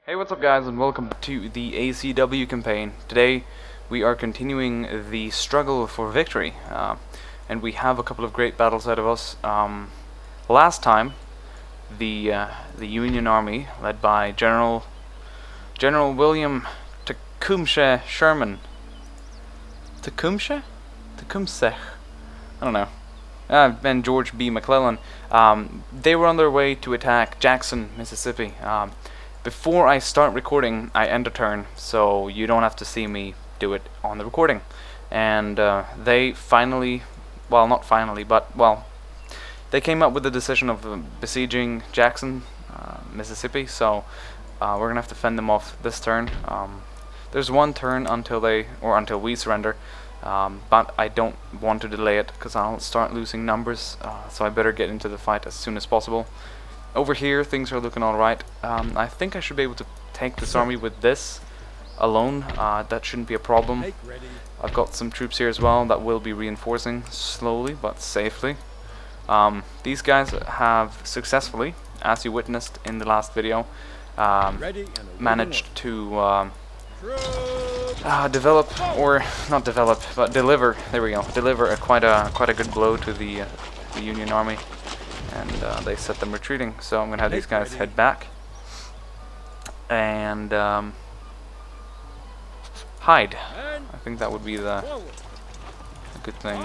Hey, what's up guys, and welcome to the ACW campaign. Today we are continuing the struggle for victory, and we have a couple of great battles ahead of us. Last time, the Union Army, led by General William Tecumseh Sherman. Tecumseh? Tecumseh? I don't know. And George B. McClellan. They were on their way to attack Jackson, Mississippi. Before I start recording, I end a turn, so you don't have to see me do it on the recording. And they finally, well, not finally, but, well, they came up with the decision of besieging Jackson, Mississippi, so we're going to have to fend them off this turn. There's one turn until we surrender, but I don't want to delay it, because I'll start losing numbers, so I better get into the fight as soon as possible. Over here, things are looking alright. I think I should be able to take this army with this alone. That shouldn't be a problem. I've got some troops here as well that will be reinforcing slowly but safely. These guys have successfully, as you witnessed in the last video, managed to develop, or not develop, but deliver. There we go. Deliver quite a good blow to the Union Army. And they set them retreating, so I'm going to have these guys head back and hide. I think that would be the good thing.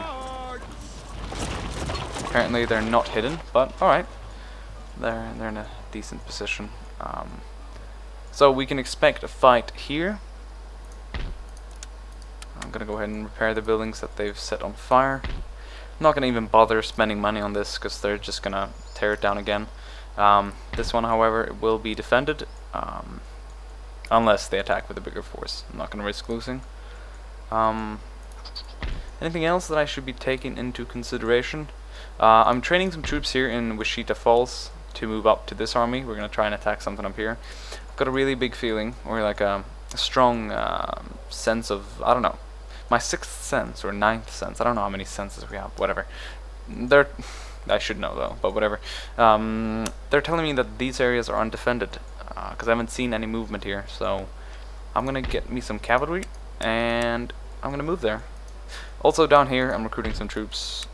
Apparently they're not hidden, but alright. They're in a decent position. So we can expect a fight here. I'm going to go ahead and repair the buildings that they've set on fire. I'm not going to even bother spending money on this because they're just going to tear it down again. This one, however, will be defended unless they attack with a bigger force. I'm not going to risk losing. Anything else that I should be taking into consideration? I'm training some troops here in Wichita Falls to move up to this army. We're going to try and attack something up here. I've got a really big feeling, or like a strong sense of, I don't know, my sixth sense or ninth sense. I don't know how many senses we have. Whatever. I should know though, but whatever. They're telling me that these areas are undefended because I haven't seen any movement here. So I'm gonna get me some cavalry and I'm gonna move there. Also down here, I'm recruiting some troops,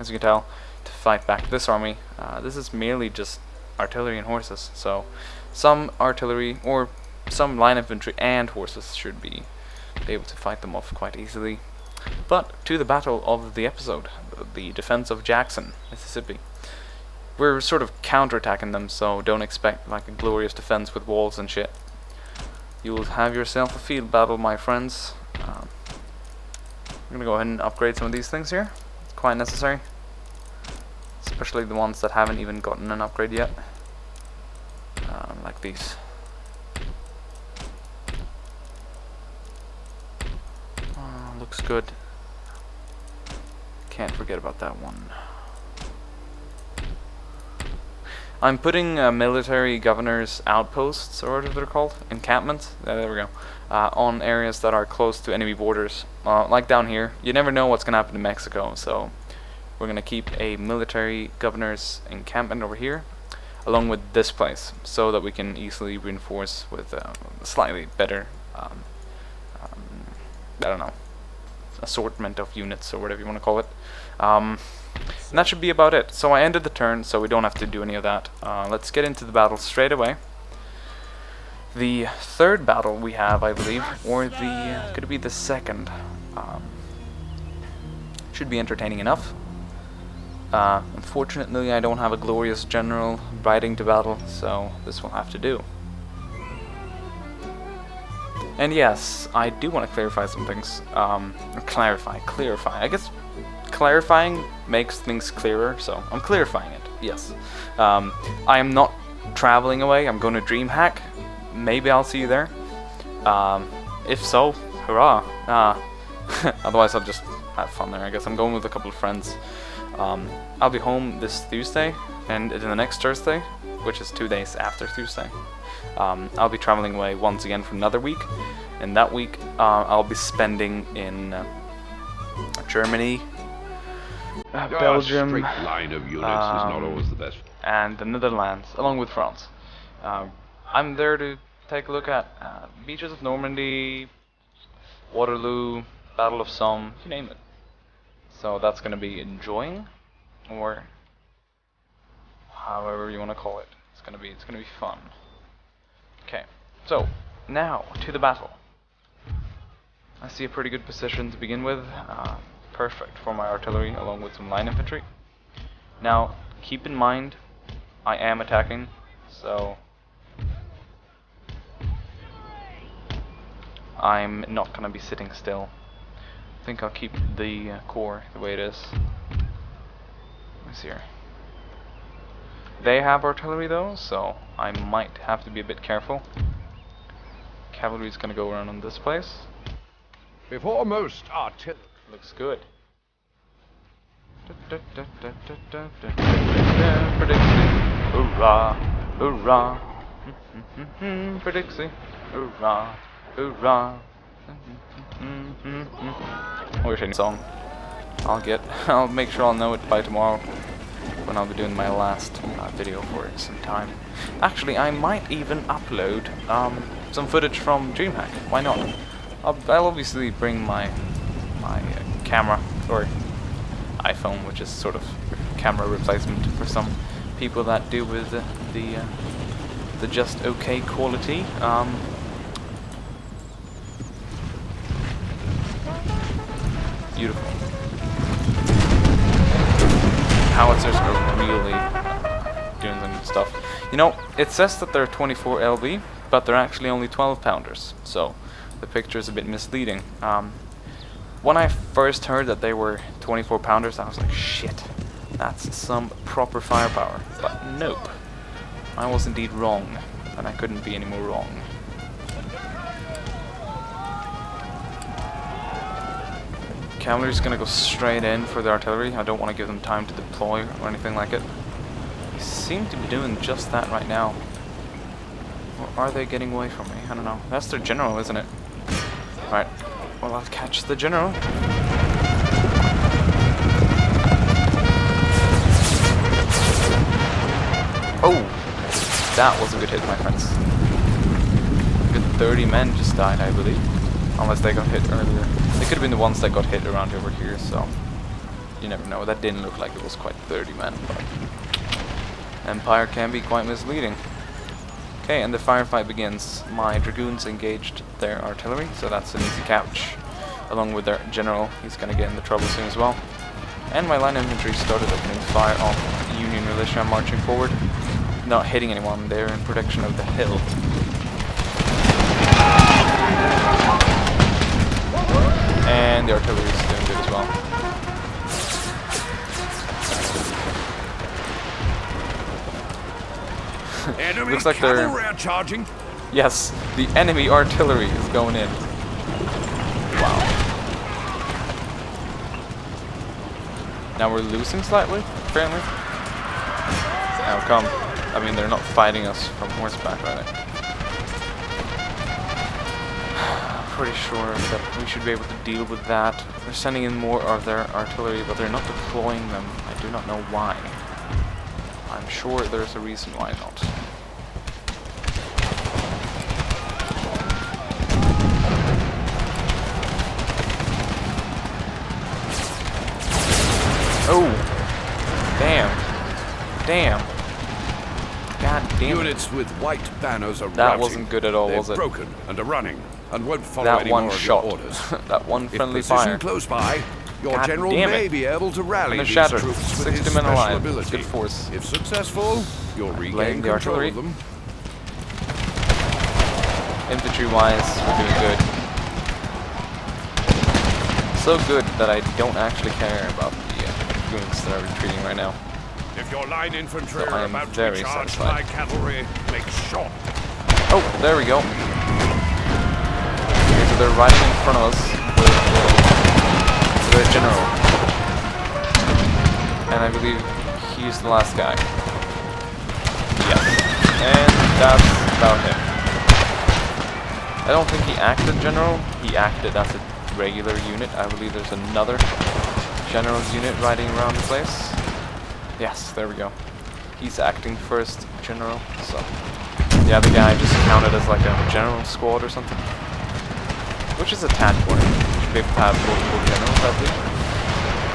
as you can tell, to fight back this army. This is merely just artillery and horses. So some artillery or some line infantry and horses should be able to fight them off quite easily. But to the battle of the episode, the defense of Jackson, Mississippi. We're sort of counterattacking them, so don't expect like a glorious defense with walls and shit. You'll have yourself a field battle, my friends. I'm gonna go ahead and upgrade some of these things here. It's quite necessary, especially the ones that haven't even gotten an upgrade yet, like these. Looks good. Can't forget about that one. I'm putting military governors' outposts, or whatever they're called, encampments. There we go. On areas that are close to enemy borders, like down here. You never know what's gonna happen in Mexico, so we're gonna keep a military governor's encampment over here, along with this place, so that we can easily reinforce with a slightly better, I don't know, assortment of units or whatever you want to call it. And that should be about it. So I ended the turn, so we don't have to do any of that. Let's get into the battle straight away. The third battle we have, I believe, or could it be the second? Should be entertaining enough. Unfortunately, I don't have a glorious general riding to battle, so this will have to do. And yes, I do want to clarify some things. Clarify. I guess clarifying makes things clearer, so I'm clarifying it, yes. I am not traveling away. I'm going to DreamHack. Maybe I'll see you there. If so, hurrah. Otherwise, I'll just have fun there, I guess. I'm going with a couple of friends. I'll be home this Tuesday, and the next Thursday, which is 2 days after Tuesday. I'll be traveling away once again for another week, and that week I'll be spending in Germany, Belgium, line of units is not always the best. and the Netherlands, along with France. I'm there to take a look at beaches of Normandy, Waterloo, Battle of Somme, you name it. So that's going to be enjoying, or however you want to call it. It's going to be fun. Okay, so now to the battle. I see a pretty good position to begin with. Perfect for my artillery, along with some line infantry. Now, keep in mind, I am attacking, so I'm not gonna be sitting still. I think I'll keep the core the way it is. Let's see here. They have artillery though, so I might have to be a bit careful. Cavalry's gonna go around on this place. Before most artillery. Looks good. Hurrah, hurrah, Predixie, hurrah, hurrah. We're a song. I'll make sure I'll know it by tomorrow when I'll be doing my last video for some time. Actually, I might even upload some footage from DreamHack. Why not? I'll obviously bring my camera, or iPhone, which is sort of camera replacement for some people that deal with the just okay quality. Beautiful. Howitzers are really doing some good stuff. You know, it says that they're 24 LB, but they're actually only 12 pounders, so the picture is a bit misleading. When I first heard that they were 24 pounders, I was like, shit, that's some proper firepower. But nope, I was indeed wrong, and I couldn't be any more wrong. Cavalry's gonna go straight in for the artillery. I don't want to give them time to deploy or anything like it. They seem to be doing just that right now. Or are they getting away from me? I don't know. That's their general, isn't it? Right. Well, I'll catch the general. Oh! That was a good hit, my friends. A good 30 men just died, I believe. Unless they got hit earlier. They could have been the ones that got hit around over here, so you never know. That didn't look like it was quite 30 men, but Empire can be quite misleading. Okay, and the firefight begins. My dragoons engaged their artillery, so that's an easy catch. Along with their general, he's gonna get into trouble soon as well. And my line infantry started opening fire off Union militia marching forward. Not hitting anyone, they're in protection of the hill. And the artillery is doing good as well. Enemy Looks like they're charging. Yes, the enemy artillery is going in. Wow. Now we're losing slightly, apparently. How come? I mean, they're not fighting us from horseback, are they? Pretty sure that we should be able to deal with that. They're sending in more of their artillery, but they're not deploying them. I do not know why. I'm sure there's a reason why not. Oh! Damn. Damn. God damn it. Units with white banners are That routing. wasn't good at all, was it? They're broken and are running and won't follow That any one more shot. of your orders. That one friendly if precision fire. close by, your God general damn may it. be able to rally And they're these shattered. troops with 60 his men special alive. ability. Good force. If successful, you'll Blame regain the control artillery. of them. Infantry-wise, we're doing good. So good that I don't actually care about the dragoons that are retreating right now. If your line infantry So I are am about to very be charged satisfied. by cavalry, make short. Oh, there we go. Okay, so they're riding in front of us with their general. And I believe he's the last guy. Yes. And that's about him. I don't think he acted general. He acted as a regular unit. I believe there's another general's unit riding around the place. Yes, there we go. He's acting first general, so The other guy just counted as like a general squad or something. Which is a tad boring. You should be able to have multiple generals, I believe.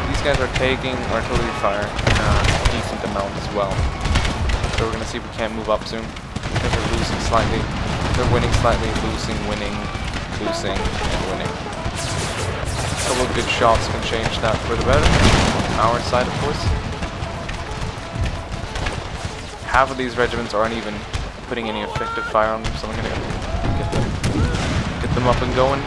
These guys are taking artillery fire in a decent amount as well. So we're gonna see if we can't move up soon. I think they're losing slightly. They're winning slightly, losing, winning, losing, and winning. A couple of good shots can change that for the better. Our side, of course. Half of these regiments aren't even putting any effective fire on them, so I'm gonna get them up and going.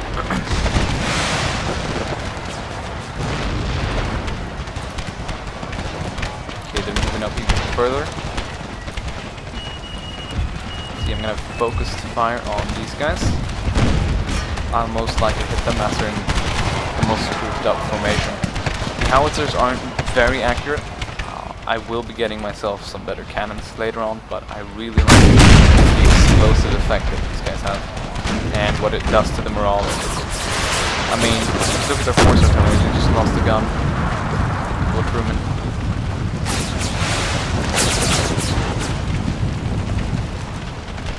Okay, they're moving up even further. See, I'm gonna focus fire on these guys. I'll most likely hit them as they're in the most grouped up formation. The howitzers aren't very accurate. I will be getting myself some better cannons later on, but I really like the explosive effect that these guys have and what it does to the morale. I mean, just look at their force artillery. They just lost a gun. Look, crewmen.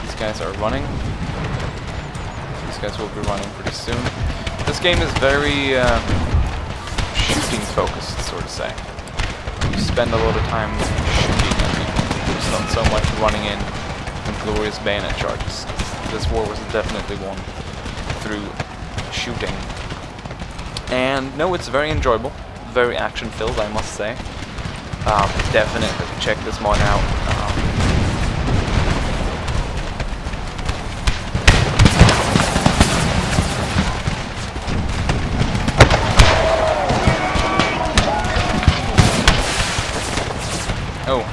These guys are running. These guys will be running pretty soon. This game is very shooting focused, sort of say. You spend a lot of time shooting at people. There's not so much running in and glorious bayonet charges. This war was definitely won through shooting. And no, it's very enjoyable, very action-filled, I must say. Definitely check this mod out. Oh.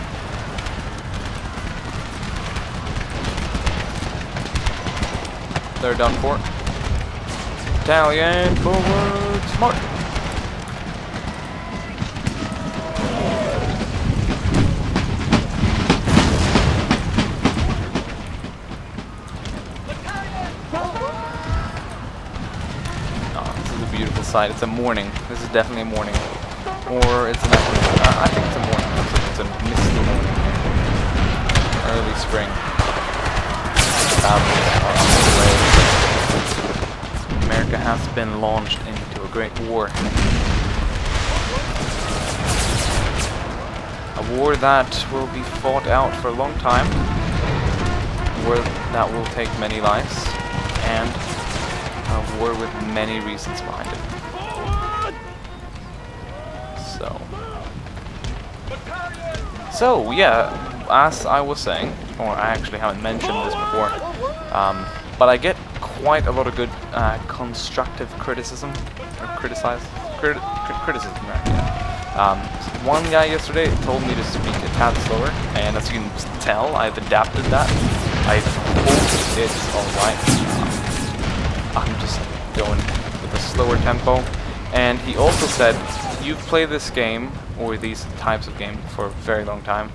They're done for. Battalion forward, smart. Oh, this is a beautiful sight. It's a morning. This is definitely a morning. Or it's an afternoon. I think it's a morning. It's a misty morning here. Early spring. America has been launched into a great war. A war that will be fought out for a long time. A war that will take many lives. And a war with many reasons behind it. So yeah, as I was saying, or I actually haven't mentioned this before, but I get quite a lot of good constructive criticism, or criticism, right? Yeah. One guy yesterday told me to speak a tad slower, and as you can tell, I've adapted that. I hope it's alright. I'm just going with a slower tempo. And he also said, you've played this game, or these types of game, for a very long time,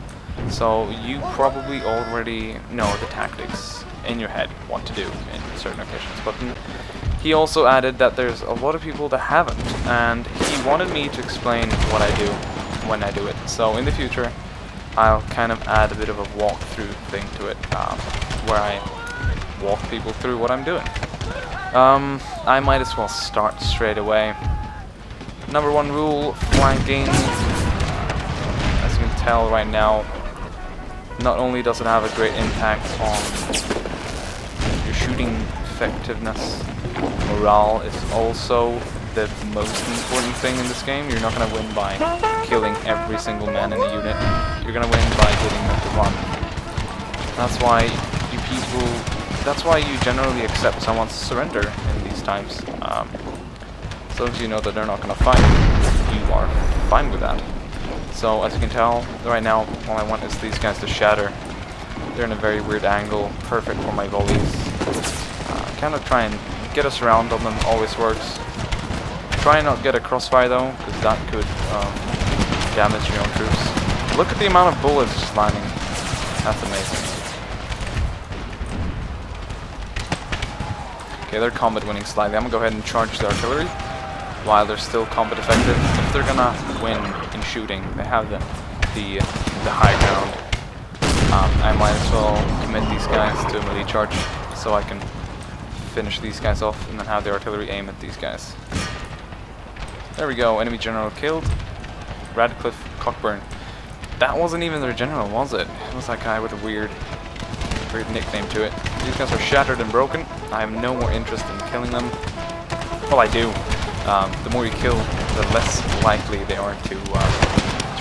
so you probably already know the tactics in your head, what to do in certain occasions. But he also added that there's a lot of people that haven't, and he wanted me to explain what I do when I do it. So in the future, I'll kind of add a bit of a walkthrough thing to it, where I walk people through what I'm doing. I might as well start straight away. Number one rule, flanking. As you can tell right now, not only does it have a great impact on your shooting effectiveness, morale is also the most important thing in this game. You're not going to win by killing every single man in the unit. You're going to win by getting them to run. That's why you generally accept someone's surrender in these times. As long as you know that they're not going to fight, you are fine with that. So as you can tell, right now, all I want is these guys to shatter. They're in a very weird angle, perfect for my volleys. Kind of try and get us around on them, always works. Try and not get a crossfire though, because that could damage your own troops. Look at the amount of bullets just landing. That's amazing. Okay, they're combat winning slightly. I'm going to go ahead and charge the artillery while they're still combat effective. If they're going to win in shooting, they have the high ground. I might as well commit these guys to a melee charge so I can finish these guys off and then have the artillery aim at these guys. There we go, enemy general killed. Radcliffe Cockburn. That wasn't even their general, was it? It was that guy with a weird nickname to it. These guys are shattered and broken. I have no more interest in killing them. Well, I do. The more you kill, the less likely they are to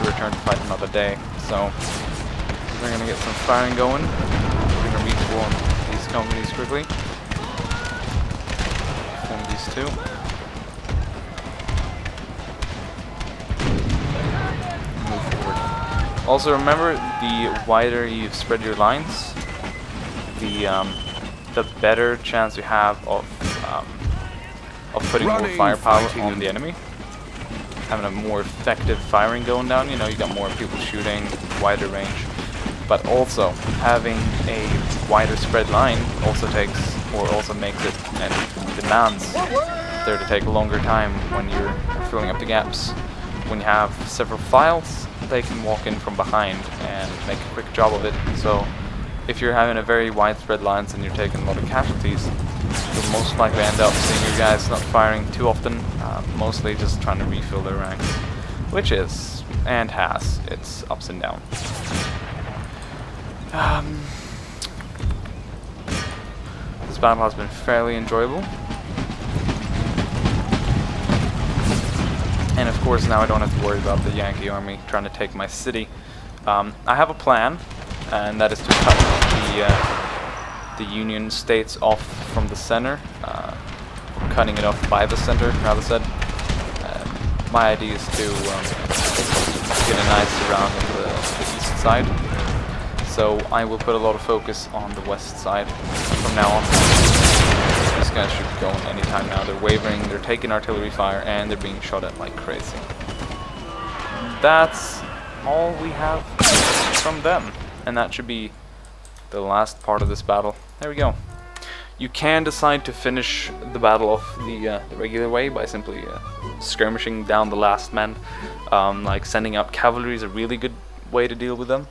return to fight another day. So we're gonna get some firing going. We're gonna respawn these companies quickly. Form these two. Move forward. Also remember, the wider you spread your lines, the better chance you have of putting more firepower on the enemy. Having a more effective firing going down, you know, you got more people shooting, wider range. But also, having a wider spread line also makes it and demands there to take a longer time when you're filling up the gaps. When you have several files, they can walk in from behind and make a quick job of it. So if you're having a very widespread lines and you're taking a lot of casualties, you'll most likely end up seeing your guys not firing too often, mostly just trying to refill their ranks, which is, and has, its ups and downs. This battle has been fairly enjoyable. And of course now I don't have to worry about the Yankee army trying to take my city. I have a plan, and that is to cut the Union states off from the center, cutting it off by the center, rather said. My idea is to get a nice round on the east side. So I will put a lot of focus on the west side from now on. These guys should be going anytime now. They're wavering, they're taking artillery fire, and they're being shot at like crazy. That's all we have from them. And that should be the last part of this battle. There we go. You can decide to finish the battle off the regular way by simply skirmishing down the last man. Like sending out cavalry is a really good way to deal with them.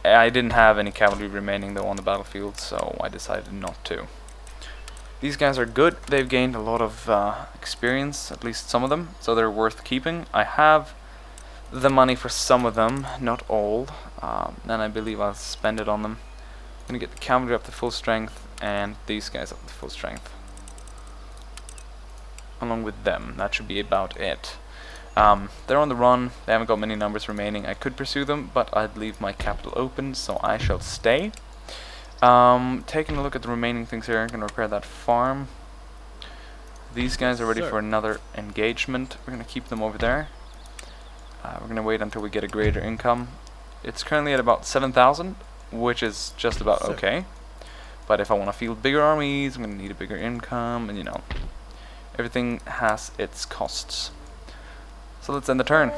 I didn't have any cavalry remaining though on the battlefield, so I decided not to. These guys are good. They've gained a lot of experience, at least some of them, so they're worth keeping. I have the money for some of them, not all, and I believe I'll spend it on them. I'm gonna get the cavalry up to full strength and these guys up to full strength. Along with them, that should be about it. They're on the run, they haven't got many numbers remaining. I could pursue them, but I'd leave my capital open, so I shall stay. Taking a look at the remaining things here, I'm gonna repair that farm. These guys are ready for another engagement. We're gonna keep them over there. We're gonna wait until we get a greater income. It's currently at about 7,000, which is just about okay. But if I want to field bigger armies, I'm gonna need a bigger income, and you know, everything has its costs. So let's end the turn.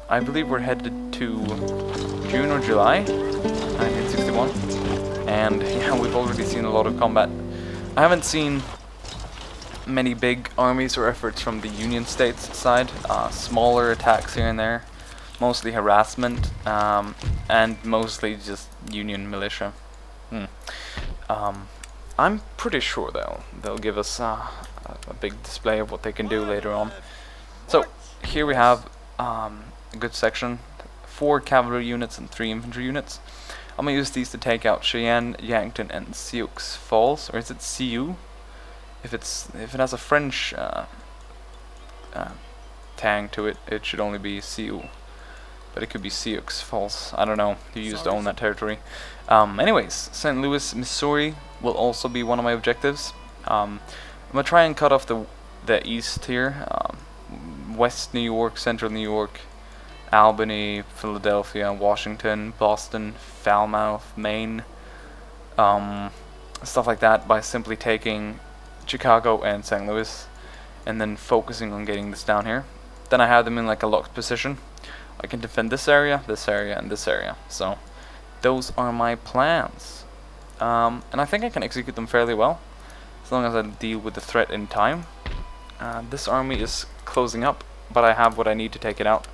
I believe we're headed to June or July 1961, and yeah, we've already seen a lot of combat. I haven't seen many big armies or efforts from the Union States side. Smaller attacks here and there, mostly harassment, and mostly just Union militia. I'm pretty sure they'll give us a big display of what they can do later on. So here we have a good section, 4 cavalry units and 3 infantry units. I'm gonna use these to take out Cheyenne, Yankton, and Sioux Falls, or is it Sioux? If it has a French tang to it, it should only be Sioux, but it could be Sioux Falls. I don't know. You used to own that territory. Anyways, St. Louis, Missouri will also be one of my objectives. I'm gonna try and cut off the east here. West New York, Central New York, Albany, Philadelphia, Washington, Boston, Falmouth, Maine, stuff like that, by simply taking Chicago and St. Louis and then focusing on getting this down here. Then I have them in like a locked position. I can defend this area, and this area. So those are my plans. And I think I can execute them fairly well, as long as I deal with the threat in time. This army is closing up, but I have what I need to take it out.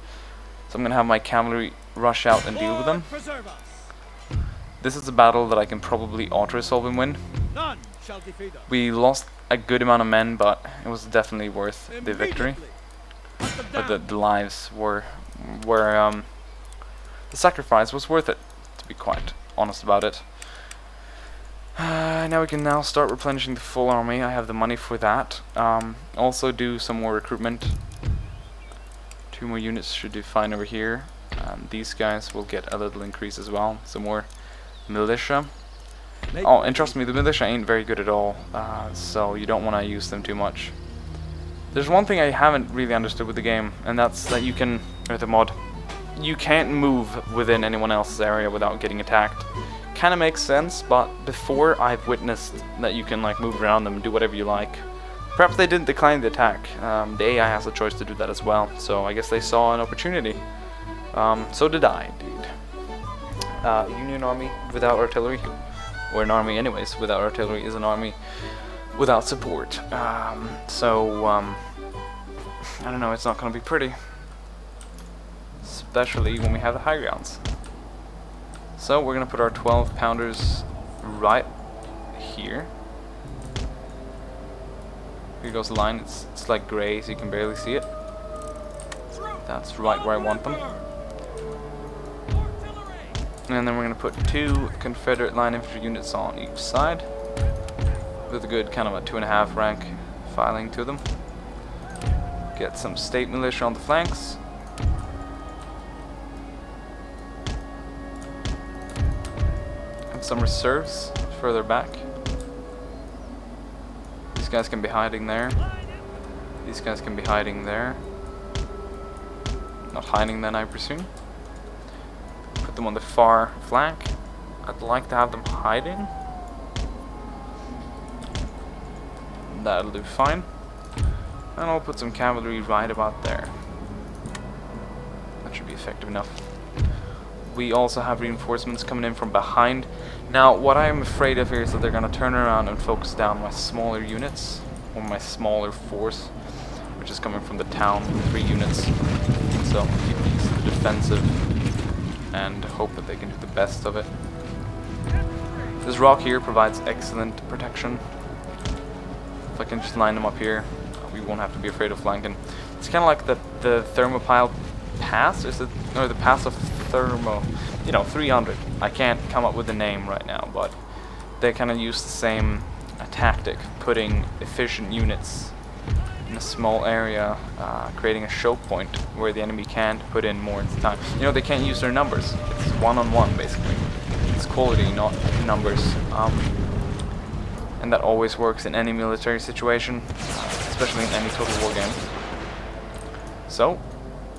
So I'm going to have my cavalry rush out and deal with them. This is a battle that I can probably auto-resolve and win. None shall defeat us. We lost a good amount of men, but it was definitely worth the victory. Hunt them But down. the lives were the sacrifice was worth it, to be quite honest about it. Now we can now start replenishing the full army. I have the money for that. Also do some more recruitment. 2 more units should do fine over here. These guys will get a little increase as well. Some more militia. Oh, and trust me, the militia ain't very good at all, so you don't want to use them too much. There's one thing I haven't really understood with the game, and that's that you can, or the mod, you can't move within anyone else's area without getting attacked. Kinda makes sense, but before I've witnessed that you can like move around them and do whatever you like. Perhaps they didn't decline the attack. The AI has a choice to do that as well, so I guess they saw an opportunity. So did I, indeed. Union army without artillery, or an army anyways without artillery, is an army without support. I don't know, it's not gonna be pretty. Especially when we have the high grounds. So we're gonna put our 12 pounders right here. Here goes the line, it's like grey so you can barely see it. That's right where I want them. And then we're gonna put 2 Confederate line infantry units on each side, with a good kind of a 2.5 rank filing to them. Get some state militia on the flanks. And some reserves further back. These guys can be hiding there. These guys can be hiding there. Not hiding then, I presume. Put them on the far flank. I'd like to have them hiding. That'll do fine. And I'll put some cavalry right about there. That should be effective enough. We also have reinforcements coming in from behind. Now, what I am afraid of here is that they're going to turn around and focus down my smaller units, or my smaller force, which is coming from the town, 3 units. So, keep these to the defensive, and hope that they can do the best of it. This rock here provides excellent protection. If I can just line them up here, we won't have to be afraid of flanking. It's kind of like the Thermopile Pass, is it? Or the Pass of Thermo, 300. I can't come up with the name right now, but they kind of use the same tactic, putting efficient units in a small area, creating a choke point where the enemy can't put in more into time. They can't use their numbers. It's one-on-one, basically. It's quality, not numbers. And that always works in any military situation, especially in any total war game. So,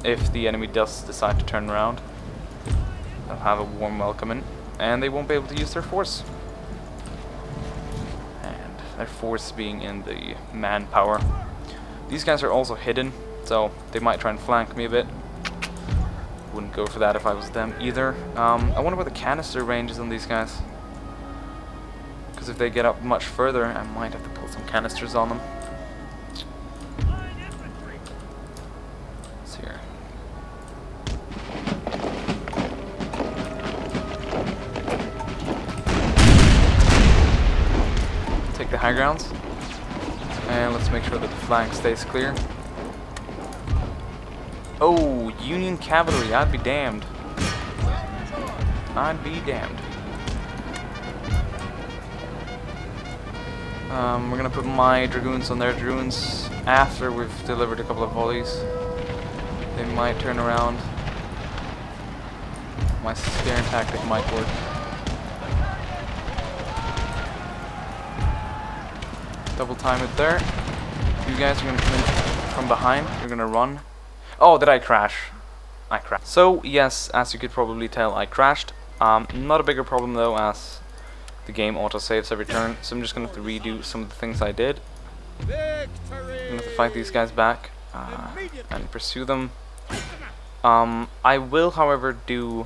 if the enemy does decide to turn around, they'll have a warm welcome in, and they won't be able to use their force. And their force being in the manpower. These guys are also hidden, so they might try and flank me a bit. Wouldn't go for that if I was them either. I wonder what the canister range is on these guys. Because if they get up much further, I might have to pull some canisters on them. Let's see here. Take the high grounds. And let's make sure that the flank stays clear. Oh, Union cavalry, I'd be damned. I'd be damned. We're gonna put my dragoons on their dragoons after we've delivered a couple of volleys. They might turn around. My scaring tactic might work. Double time it there. You guys are gonna come in from behind. You're gonna run. Oh, did I crash? I crashed. So yes, as you could probably tell, I crashed. Not a bigger problem though, as the game autosaves every turn, so I'm just going to have to redo some of the things I did. I'm going to have to fight these guys back and pursue them. I will, however, do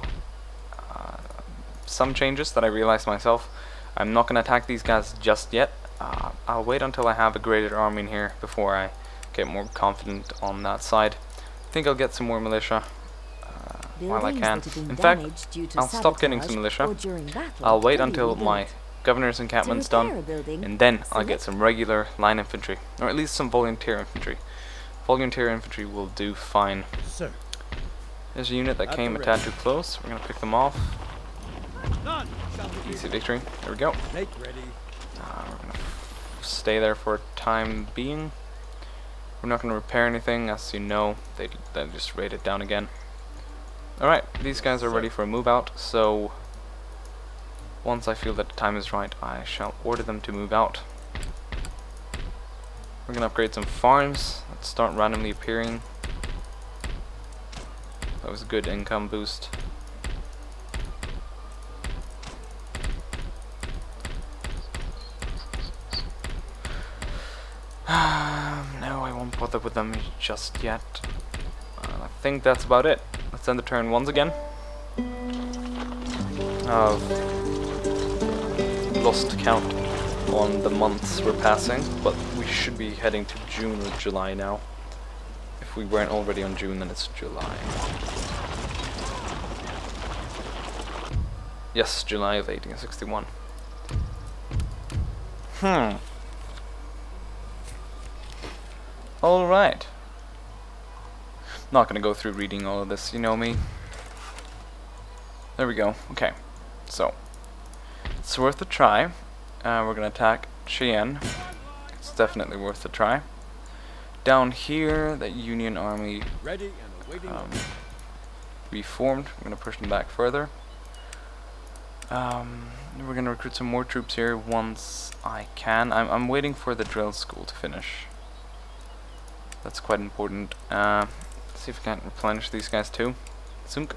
some changes that I realized myself. I'm not going to attack these guys just yet. I'll wait until I have a graded army in here before I get more confident on that side. I think I'll get some more militia. while I Buildings can. that have been In fact, damaged due to I'll stop getting sabotage some militia. or during battle I'll wait can be until my rebuilt. governor's encampment's To repair done, a building, and then I'll get select- some regular line infantry, or at least some volunteer infantry. Volunteer infantry will do fine. Sir. There's a unit that At came the a tad ready. too close. We're gonna pick them off. None shall defeat Easy us. victory. There we go. Make ready. We're gonna stay there for a time being. We're not gonna repair anything, as you know. They just raid it down again. Alright, these guys are ready for a move out, so once I feel that the time is right, I shall order them to move out. We're gonna upgrade some farms that start randomly appearing. That was a good income boost. No, I won't bother with them just yet. I think that's about it. Let's end the turn once again. I've lost count on the months we're passing, but we should be heading to June or July now. If we weren't already on June, then it's July. Yes, July of 1861. Alright. Not gonna go through reading all of this, you know me. There we go. Okay. So, it's worth a try. We're gonna attack Cheyenne. It's definitely worth a try. Down here, the Union Army Ready and awaiting orders. reformed. We're gonna push them back further. We're gonna recruit some more troops here once I can. I'm waiting for the drill school to finish. That's quite important. Let's see if we can replenish these guys too. Zunk.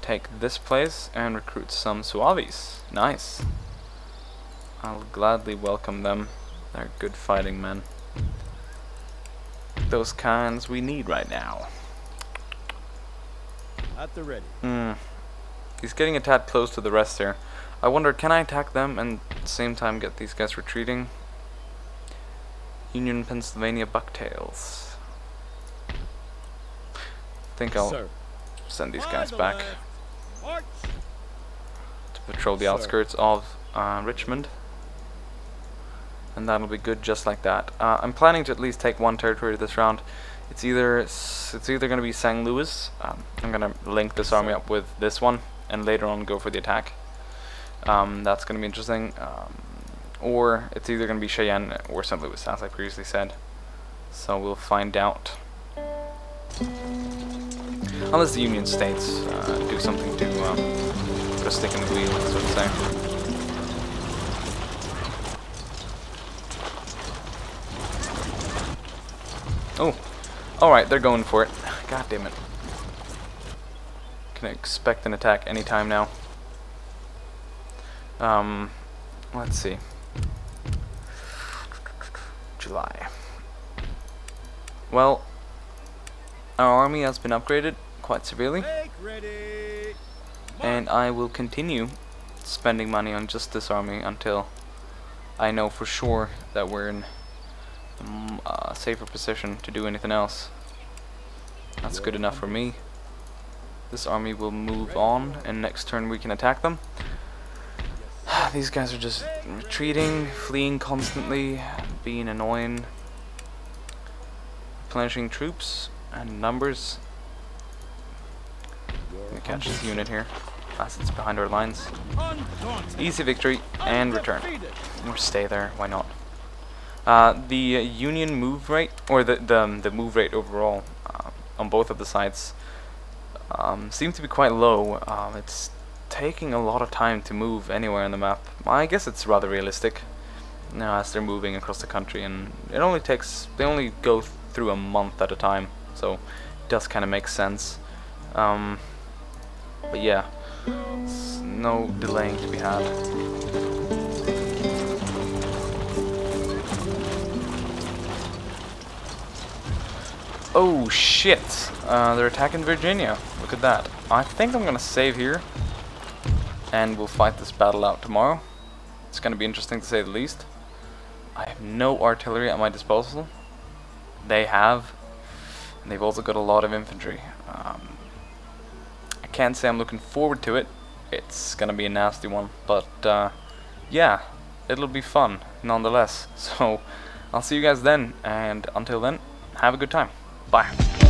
Take this place and recruit some Suavis. Nice. I'll gladly welcome them. They're good fighting men. Those kinds we need right now. At the ready. He's getting a tad close to the rest here. I wonder, can I attack them and at the same time get these guys retreating? Union Pennsylvania Bucktails. I think I'll Sir. send these By guys the back left. March. to patrol the Sir. outskirts of Richmond. And that'll be good just like that. I'm planning to at least take one territory this round. It's either going to be St. Louis. I'm going to link this army up with this one and later on go for the attack. That's going to be interesting. Or it's either going to be Cheyenne or St. Louis, as I previously said. So we'll find out. Unless the Union States do something to put a stick in the wheel, so to say. Oh, alright, they're going for it. God damn it. Can expect an attack anytime now. Let's see. July. Well, our army has been upgraded quite severely, Make ready. and I will continue spending money on just this army until I know for sure that we're in a safer position to do anything else. That's good enough for me. This army will move on, and next turn we can attack them. These guys are just retreating, fleeing constantly, being annoying. Replenishing troops and numbers. I'm gonna catch this unit here as it's behind our lines. Undaunted. Easy victory and return. Undefeated. Or stay there, why not? The Union move rate, or the move rate overall, on both of the sides, seems to be quite low. It's taking a lot of time to move anywhere on the map. I guess it's rather realistic, as they're moving across the country, and it only takes, they only go through a month at a time, so it does kind of make sense. But yeah, no delaying to be had. Oh shit, they're attacking Virginia. Look at that. I think I'm gonna save here, and we'll fight this battle out tomorrow. It's gonna be interesting to say the least. I have no artillery at my disposal. They have, and they've also got a lot of infantry. can't say I'm looking forward to it. It's gonna be a nasty one, but yeah, it'll be fun nonetheless. So I'll see you guys then, and until then, have a good time. Bye.